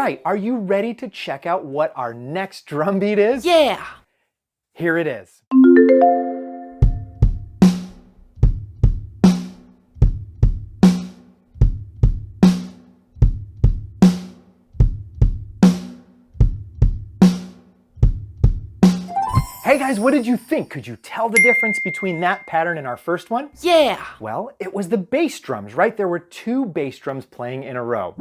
right, are you ready to check out what our next drum beat is? Yeah! Here it is. Hey guys, what did you think? Could you tell the difference between that pattern and our first one? Yeah! Well, it was the bass drums, right? There were 2 bass drums playing in a row.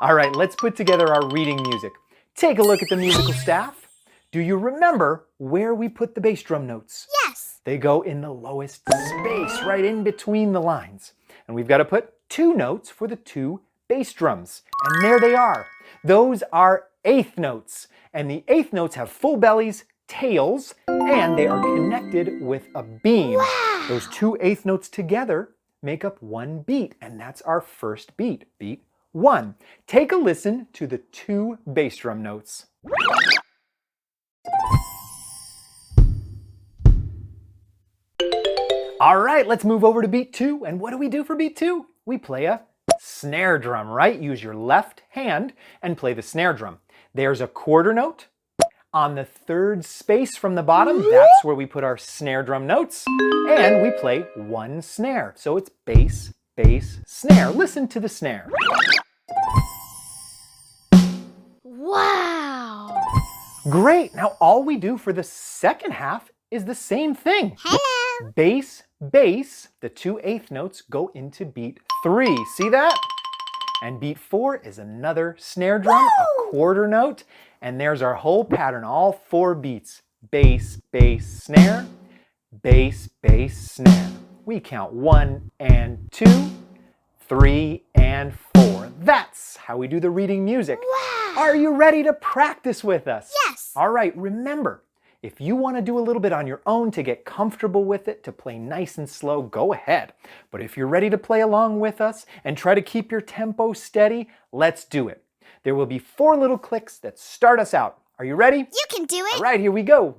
All right, let's put together our reading music. Take a look at the musical staff. Do you remember where we put the bass drum notes? Yes. They go in the lowest space, right in between the lines. And we've got to put 2 notes for the 2 bass drums. And there they are. Those are 1/8 notes. And the 1/8 notes have full bellies, tails, and they are connected with a beam. Wow. Those 2 1/8 notes together make up one beat, and that's our first beat, beat 1. Take a listen to the 2 bass drum notes. All right, let's move over to beat 2. And what do we do for beat 2? We play a snare drum, right? Use your left hand and play the snare drum. There's a quarter note. On the 3rd space from the bottom, that's where we put our snare drum notes. And we play 1 snare. So it's bass, bass, snare. Listen to the snare. Wow. Great. Now all we do for the second half is the same thing. Hello. Bass, bass, the 2 1/8 notes go into beat 3. See that? And beat 4 is another snare drum, a quarter note, and there's our whole pattern, all 4 beats. Bass, bass, snare, bass, bass, snare. We count 1 and 2, 3 and 4. That's how we do the reading music. Wow. Are you ready to practice with us? Yes. All right, remember, if you want to do a little bit on your own to get comfortable with it, to play nice and slow, go ahead. But if you're ready to play along with us and try to keep your tempo steady, let's do it. There will be 4 little clicks that start us out. Are you ready? You can do it. All right, here we go.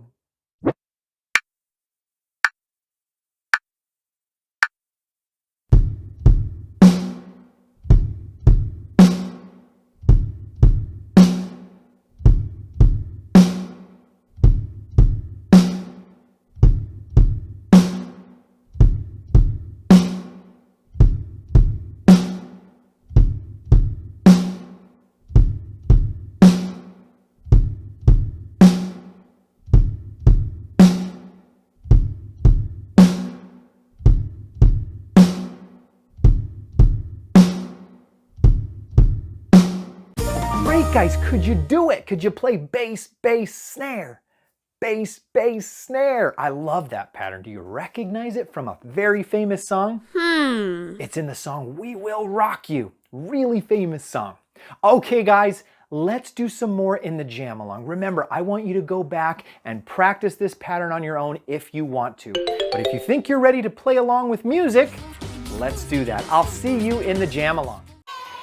Great, guys, could you do it? Could you play bass, bass, snare? Bass, bass, snare. I love that pattern. Do you recognize it from a very famous song? It's in the song We Will Rock You. Really famous song. Okay, guys, let's do some more in the jam along. Remember, I want you to go back and practice this pattern on your own if you want to. But if you think you're ready to play along with music, let's do that. I'll see you in the jam along.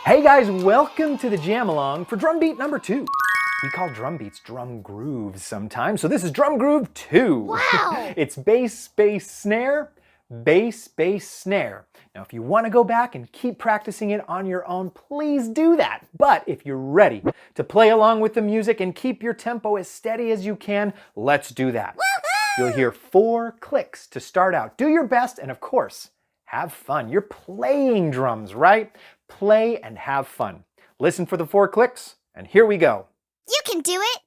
Hey guys, welcome to the jam along for drum beat number 2. We call drum beats drum grooves sometimes, so this is drum groove 2. Wow. It's bass, bass, snare, bass, bass, snare. Now if you want to go back and keep practicing it on your own, please do that. But if you're ready to play along with the music and keep your tempo as steady as you can, let's do that. You'll hear 4 clicks to start out. Do your best and of course, have fun. You're playing drums, right? Play and have fun. Listen for the 4 clicks, and here we go. You can do it.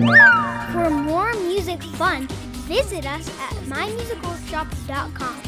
For more music fun, visit us at mymusicworkshop.com.